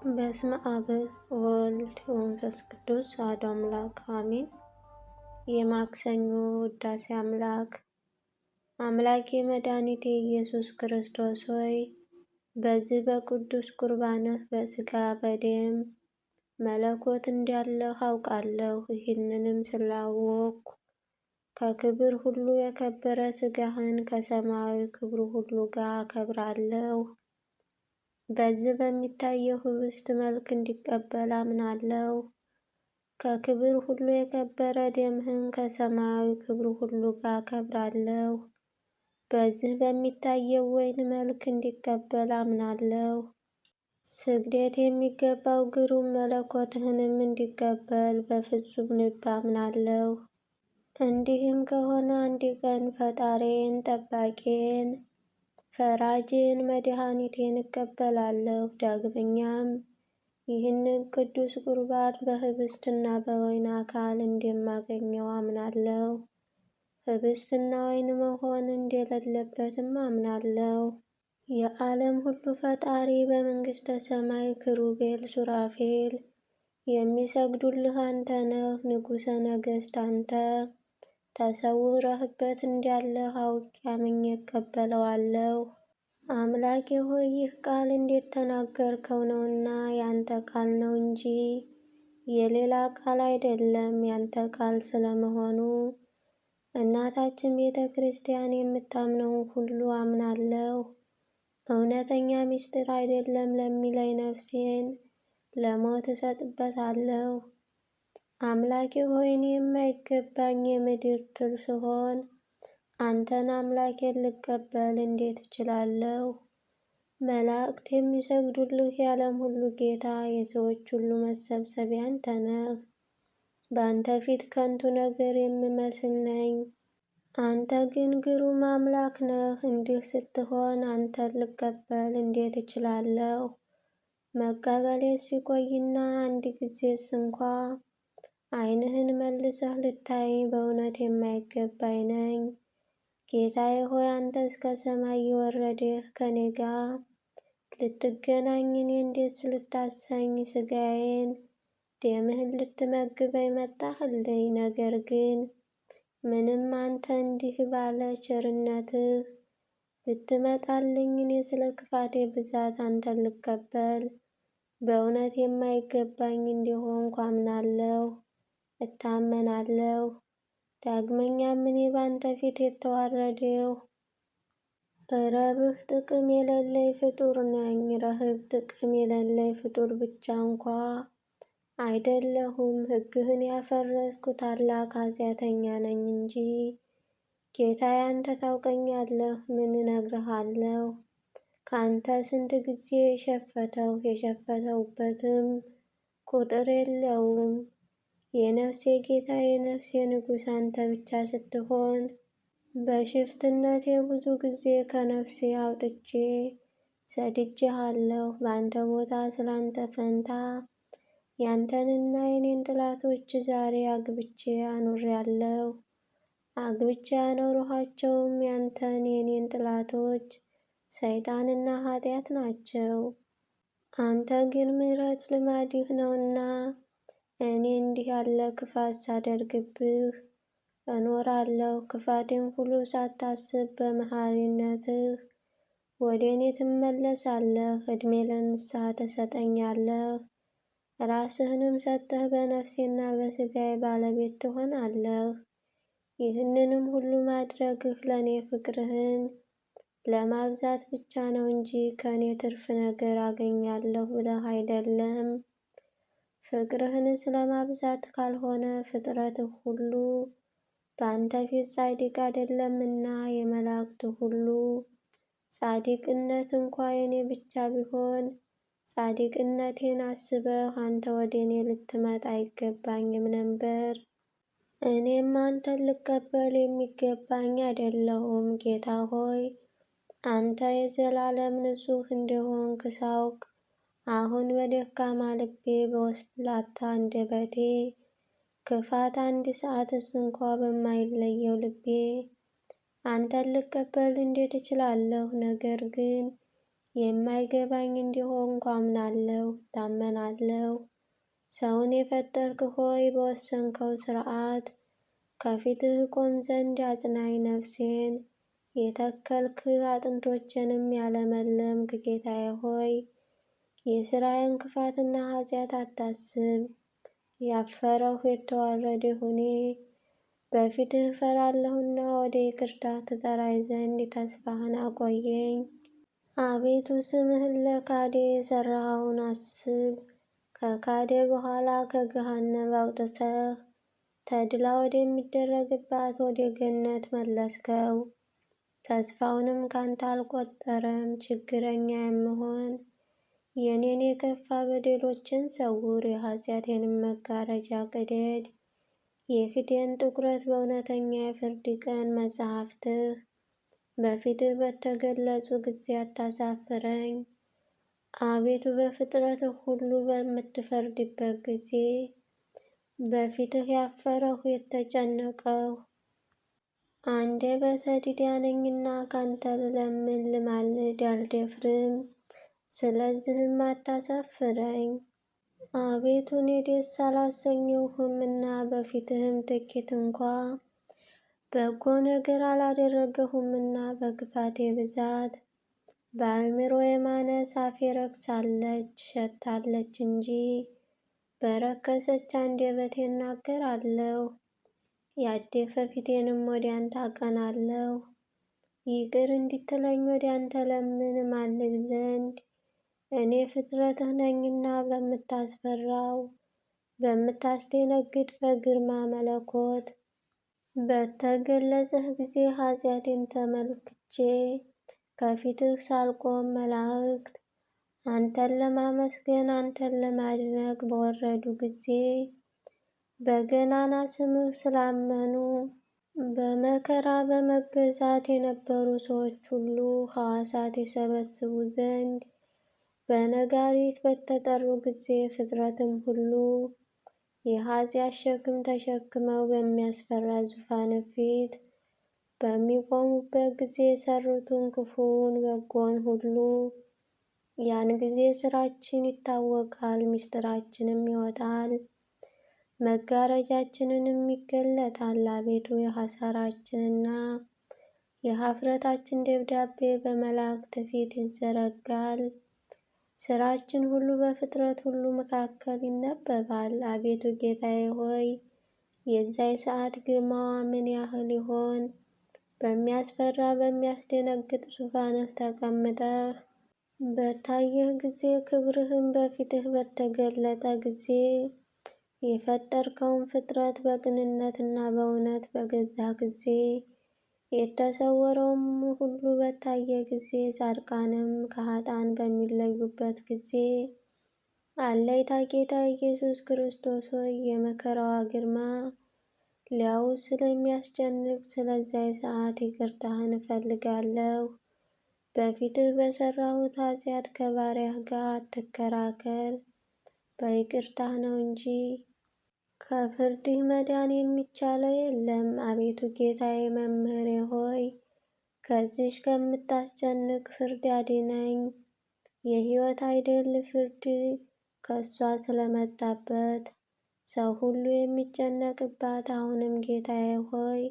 በስመ አብ ወወልድ ወመንፈስ ቅዱስ አሐዱ አምላክ አሜን። የማክሰኞ ውዳሴ አምላክ። አምላኬ መድኃኒቴ ኢየሱስ ክርስቶስ ሆይ በዚህ በቅዱስ ቁርባንህ በሥጋ በደም መለኮት እንዳለህ አውቃለሁ። ይህንንም ስላወቅኩ ከክብር ሁሉ የከበረ ሥጋህን ከሰማያዊ ክብሩ ሁሉ ጋር አከብራለሁ። በዚህ በሚታየው ኅብስት መልክ እንዲቀበል አምናለሁ። ከክብር ሁሉ የከበረ ደምህን ከሰማያዊ ክብሩ ሁሉ ጋር አከብራለሁ። በዚህ በሚታየው ወይን መልክ እንዲቀበል አምናለሁ። ስግደት የሚገባው ግሩም መለኮትህንም እንዲቀበል በፍጹም ልብ አምናለሁ። እንዲህም ከሆነ አንድ ቀን ፈጣሪዬን፣ ጠባቂዬን፣ ፈራጄን፣ መድኃኒቴን እቀበላለሁ። ዳግመኛም ይህንን ቅዱስ ቁርባን በኅብስትና በወይን አካል እንደማገኘው አምናለሁ። ኅብስትና ወይን መሆን እንደሌለበትም አምናለሁ። የዓለም ሁሉ ፈጣሪ በመንግሥተ ሰማይ ኪሩቤል፣ ሱራፌል የሚሰግዱልህ አንተ ነህ። ንጉሠ ነገሥት አንተ ተሰውረህበት እንዳለህ አውቄ አምኜ እቀበለዋለሁ። አምላኬ ሆይ ይህ ቃል እንዴት ተናገርከው ነውና ያንተ ቃል ነው እንጂ የሌላ ቃል አይደለም። ያንተ ቃል ስለመሆኑ እናታችን ቤተ ክርስቲያን የምታምነውን ሁሉ አምናለሁ። እውነተኛ ምስጢር አይደለም ለሚለኝ ነፍሴን ለሞት እሰጥበታለሁ። አምላኬ ሆይ እኔ የማይገባኝ የምድር ትል ስሆን አንተን አምላኬን ልቀበል እንዴት እችላለሁ? መላእክት የሚሰግዱልህ የዓለም ሁሉ ጌታ፣ የሰዎች ሁሉ መሰብሰቢያ አንተ ነህ። በአንተ ፊት ከንቱ ነገር የምመስል ነኝ። አንተ ግን ግሩም አምላክ ነህ። እንዲህ ስትሆን አንተን ልቀበል እንዴት እችላለሁ? መቀበሌስ ሲቆይና አንድ ጊዜስ እንኳ ዓይንህን መልሰህ ልታይ በእውነት የማይገባኝ ነኝ። ጌታዬ ሆይ አንተ እስከ ሰማይ የወረድህ ከኔ ጋር ልትገናኝ እኔን ደስ ልታሰኝ ሥጋዬን ደምህን ልትመግበኝ መጣህልኝ። ነገር ግን ምንም አንተ እንዲህ ባለ ቸርነትህ ብትመጣልኝ እኔ ስለ ክፋቴ ብዛት አንተን ልቀበል በእውነት የማይገባኝ እንደሆንኩ አምናለሁ፣ እታመናለሁ። ዳግመኛም እኔ በአንተ ፊት የተዋረድሁ ረብህ ጥቅም የሌለኝ ፍጡር ነኝ። ረህብ ጥቅም የሌለኝ ፍጡር ብቻ እንኳ አይደለሁም፣ ሕግህን ያፈረስኩ ታላቅ ኃጢአተኛ ነኝ እንጂ። ጌታዬ አንተ ታውቀኛለህ። ምን እነግርሃለሁ? ከአንተ ስንት ጊዜ የሸፈተውበትም ቁጥር የለውም። የነፍሴ ጌታ የነፍሴ ንጉሥ አንተ ብቻ ስትሆን በሽፍትነቴ ብዙ ጊዜ ከነፍሴ አውጥቼ ሰድጄሃለሁ። በአንተ ቦታ ስላንተ ፈንታ ያንተንና የኔን ጠላቶች ዛሬ አግብቼ አኑሬያለሁ። አግብቼ ያኖርኋቸውም ያንተን የኔን ጠላቶች ሰይጣንና ኃጢአት ናቸው። አንተ ግን ምሕረት ልማድህ ነውና እኔ እንዲህ ያለ ክፋት ሳደርግብህ እኖራለሁ። ክፋቴን ሁሉ ሳታስብ በመሐሪነትህ ወደ እኔ ትመለሳለህ። ዕድሜ ለንስሐ ትሰጠኛለህ። ራስህንም ሰጥተህ በነፍሴና በሥጋዬ ባለቤት ትሆናለህ። ይህንንም ሁሉ ማድረግህ ለእኔ ፍቅርህን ለማብዛት ብቻ ነው እንጂ ከእኔ ትርፍ ነገር አገኛለሁ ብለህ አይደለም። ፍቅርህንስ ለማብዛት ካልሆነ ፍጥረትህ ሁሉ በአንተ ፊት ጻድቅ አይደለምና የመላእክት ሁሉ ጻድቅነት እንኳ የኔ ብቻ ቢሆን ጻድቅነቴን አስበህ አንተ ወደ እኔ ልትመጣ አይገባኝም ነበር። እኔም አንተን ልቀበል የሚገባኝ አይደለሁም። ጌታ ሆይ አንተ የዘላለም ንጹሕ እንደሆንክ ሳውቅ አሁን በደካማ ልቤ በወስላታ አንደበቴ ክፋት አንድ ሰዓትስ እንኳ በማይለየው ልቤ አንተን ልቀበል እንዴት እችላለሁ? ነገር ግን የማይገባኝ እንዲሆንኩ አምናለሁ፣ እታመናለሁ። ሰውን የፈጠርክ ሆይ በወሰንከው ሥርዓት ከፊትህ ቆም ዘንድ አጽናኝ ነፍሴን። የተከልክ አጥንቶቼንም ያለመለምክ ጌታዬ ሆይ የሥራዬን ክፋትና ኃጢአት አታስብ። ያፈረሁ የተዋረድሁ እኔ በፊትህ እፈራለሁና ወደ ይቅርታ ትጠራኝ ዘንድ ተስፋህን አቆየኝ። አቤቱ ስምህን ለካደ የሠራኸውን አስብ። ከካደ በኋላ ከገሃነም አውጥተህ ተድላ ወደሚደረግባት ወደ ገነት መለስከው። ተስፋውንም ካንተ አልቆጠረም። ችግረኛ የምሆን የኔን የከፋ በደሎችን ሰውር፣ የኃጢአቴንም መጋረጃ ቅደድ። የፊቴን ጥቁረት በእውነተኛ የፍርድ ቀን መጻሕፍትህ በፊትህ በተገለጹ ጊዜ አታሳፍረኝ። አቤቱ በፍጥረትህ ሁሉ በምትፈርድበት ጊዜ በፊትህ ያፈረሁ የተጨነቀሁ አንደበተ ዲዳ ነኝና ካንተ ልለምን ልማልድ አልደፍርም። ስለዚህም አታሳፍረኝ። አቤቱ እኔ ደስ አላሰኘሁህምና በፊትህም ጥቂት እንኳ በጎ ነገር አላደረገሁምና በክፋቴ ብዛት በአእምሮዬ ማነስ አፌ ረክሳለች ሸታለች እንጂ በረከሰች አንደበቴ እናገራለሁ። ያደፈ ፊቴንም ወደ አንተ አቀናለሁ። ይቅር እንድትለኝ ወደ አንተ ለምን እማልድ ዘንድ እኔ ፍጥረትህ ነኝና በምታስፈራው በምታስደነግጥ በግርማ መለኮት በተገለጽህ ጊዜ ኃጢአቴን ተመልክቼ ከፊትህ ሳልቆም መላእክት አንተን ለማመስገን አንተን ለማድነቅ በወረዱ ጊዜ በገናና ስምህ ስላመኑ በመከራ በመገዛት የነበሩ ሰዎች ሁሉ ሐዋሳት የሰበስቡ ዘንድ በነጋሪት በተጠሩ ጊዜ ፍጥረትም ሁሉ የኃጢአት ሸክም ተሸክመው በሚያስፈራ ዙፋን ፊት በሚቆሙበት ጊዜ የሰሩትን ክፉውን በጎን ሁሉ ያን ጊዜ ስራችን ይታወቃል፣ ምስጢራችንም ይወጣል፣ መጋረጃችንንም ይገለጣል። አቤቱ የሐሰራችንና የኀፍረታችን ደብዳቤ በመላእክት ፊት ይዘረጋል። ስራችን ሁሉ በፍጥረት ሁሉ መካከል ይነበባል። አቤቱ ጌታዬ ሆይ የዚያ ሰዓት ግርማዋ ምን ያህል ይሆን? በሚያስፈራ በሚያስደነግጥ ዙፋንህ ተቀምጠህ በታየህ ጊዜ ክብርህም በፊትህ በተገለጠ ጊዜ የፈጠርከውን ፍጥረት በቅንነትና በእውነት በገዛ ጊዜ የተሰወረውም ሁሉ በታየ ጊዜ ጻድቃንም ከኃጥአን በሚለዩበት ጊዜ አለይታ ጌታ ኢየሱስ ክርስቶስ ሆይ የመከራዋ ግርማ ሊያዩ ስለሚያስጨንቅ ስለዚያ ሰዓት ይቅርታህን እፈልጋለሁ። በፊትህ በሠራሁት ኃጢአት ከባሪያህ ጋር አትከራከር፣ በይቅርታህ ነው እንጂ ከፍርድህ መዳን የሚቻለው የለም። አቤቱ ጌታዬ መምህሬ ሆይ ከዚህች ከምታስጨንቅ ፍርድ አድነኝ። የሕይወት አይደል ፍርድ ከእሷ ስለመጣበት ሰው ሁሉ የሚጨነቅባት። አሁንም ጌታዬ ሆይ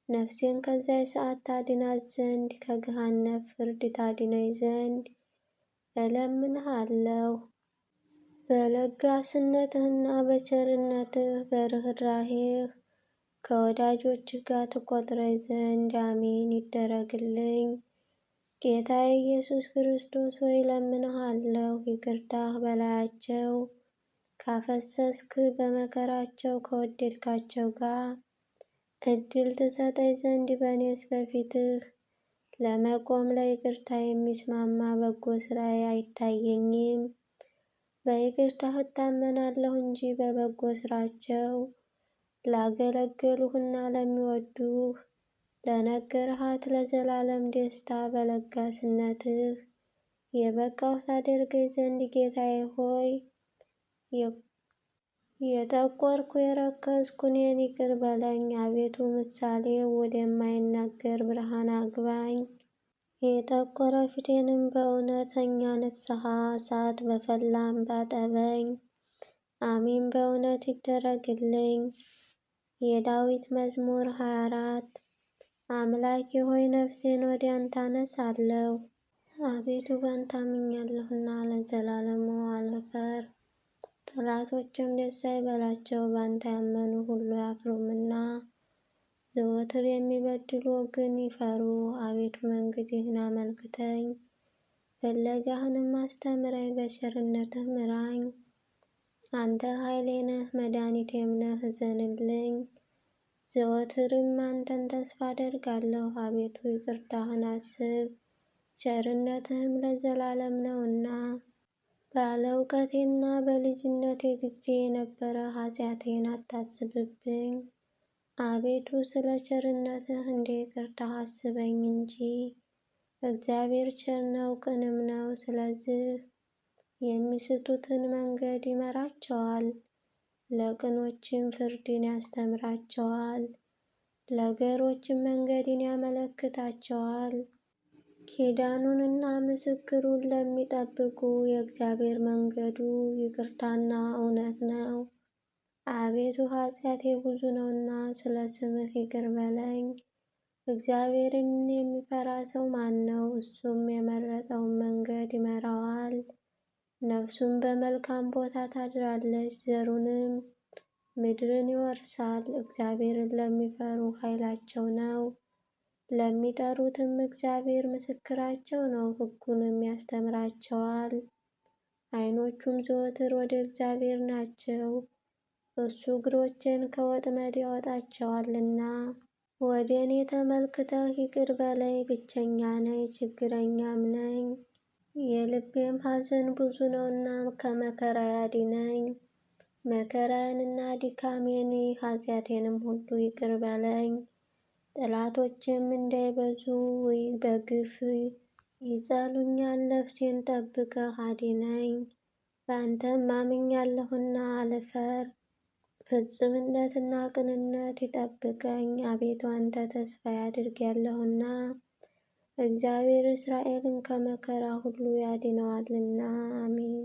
ነፍሴን ከዚያ ሰዓት ታድናት ዘንድ ከገሃነም ፍርድ ታድነኝ ዘንድ እለምንሃለሁ። በለጋስነትህና በቸርነትህ በርኅራኄህ ከወዳጆችህ ጋር ትቆጥረኝ ዘንድ አሜን ይደረግልኝ። ጌታዬ ኢየሱስ ክርስቶስ ሆይ እለምንሃለሁ። ይቅርታህ በላያቸው ካፈሰስክ በመከራቸው ከወደድካቸው ጋር ዕድል ትሰጠኝ ዘንድ በእኔስ በፊትህ ለመቆም ለይቅርታ የሚስማማ በጎ ሥራዬ አይታየኝም። በይቅርታህ እታመናለሁ እንጂ በበጎ ሥራቸው ላገለገሉህና ለሚወዱህ ለነገርሃት ለዘላለም ደስታ በለጋስነትህ የበቃሁ ታደርገኝ ዘንድ ጌታዬ ሆይ የጠቆርኩ የረከስኩ እኔን ይቅር በለኝ። አቤቱ ምሳሌ ወደማይናገር ብርሃን አግባኝ። የጠቆረ ፊቴንም በእውነተኛ ንስሐ እሳት በፈላ እንባ ጠበኝ። አሜን። በእውነት ይደረግልኝ። የዳዊት መዝሙር 24 አምላኬ ሆይ ነፍሴን ወደ አንተ አነሳለሁ። አቤቱ በአንተ አምኛለሁና ለዘላለሙ አልፈር። ጠላቶችም ደስ አይበላቸው፣ በአንተ ያመኑ ሁሉ አያፍሩምና። ዘወትር የሚበድሉ ግን ይፈሩ። አቤቱ መንገድህን አመልክተኝ፣ ፍለጋህንም አስተምረኝ፣ በቸርነትህ ምራኝ። አንተ ኃይሌ ነህ መድኃኒቴም ነህ፣ እዘንልኝ። ዘወትርም አንተን ተስፋ አደርጋለሁ። አቤቱ ይቅርታህን አስብ፣ ቸርነትህም ለዘላለም ነውና። ባለ እውቀቴና በልጅነቴ ጊዜ የነበረ ኃጢአቴን አታስብብኝ። አቤቱ ስለ ቸርነትህ እንደ ይቅርታህ አስበኝ እንጂ። እግዚአብሔር ቸር ነው ቅንም ነው። ስለዚህ የሚስቱትን መንገድ ይመራቸዋል፣ ለቅኖችም ፍርድን ያስተምራቸዋል። ለገሮችም መንገድን ያመለክታቸዋል። ኪዳኑንና ምስክሩን ለሚጠብቁ የእግዚአብሔር መንገዱ ይቅርታና እውነት ነው። አቤቱ ኃጢአቴ ብዙ ነውና ስለ ስምህ ይቅር በለኝ። እግዚአብሔርን የሚፈራ ሰው ማን ነው? እሱም የመረጠውን መንገድ ይመራዋል። ነፍሱም በመልካም ቦታ ታድራለች፣ ዘሩንም ምድርን ይወርሳል። እግዚአብሔርን ለሚፈሩ ኃይላቸው ነው፣ ለሚጠሩትም እግዚአብሔር ምስክራቸው ነው። ሕጉንም ያስተምራቸዋል። ዓይኖቹም ዘወትር ወደ እግዚአብሔር ናቸው፣ እሱ እግሮቼን ከወጥመድ ያወጣቸዋልና። ወደ እኔ ተመልክተህ ይቅር በለኝ፣ ብቸኛ ነኝ ችግረኛም ነኝ። የልቤም ሐዘን ብዙ ነውና ከመከራ አድነኝ። መከራዬንና ድካሜን ኃጢአቴንም ሁሉ ይቅር በለኝ። ጠላቶችም እንዳይበዙ በግፍ ይጸሉኛል። ነፍሴን ጠብቀህ አድነኝ፣ በአንተም አምኛለሁና አልፈር። ፍጹምነትና ቅንነት ይጠብቀኝ። አቤቱ አንተ ተስፋዬ አድርጌአለሁና፣ እግዚአብሔር እስራኤልን ከመከራ ሁሉ ያድነዋልና። አሜን።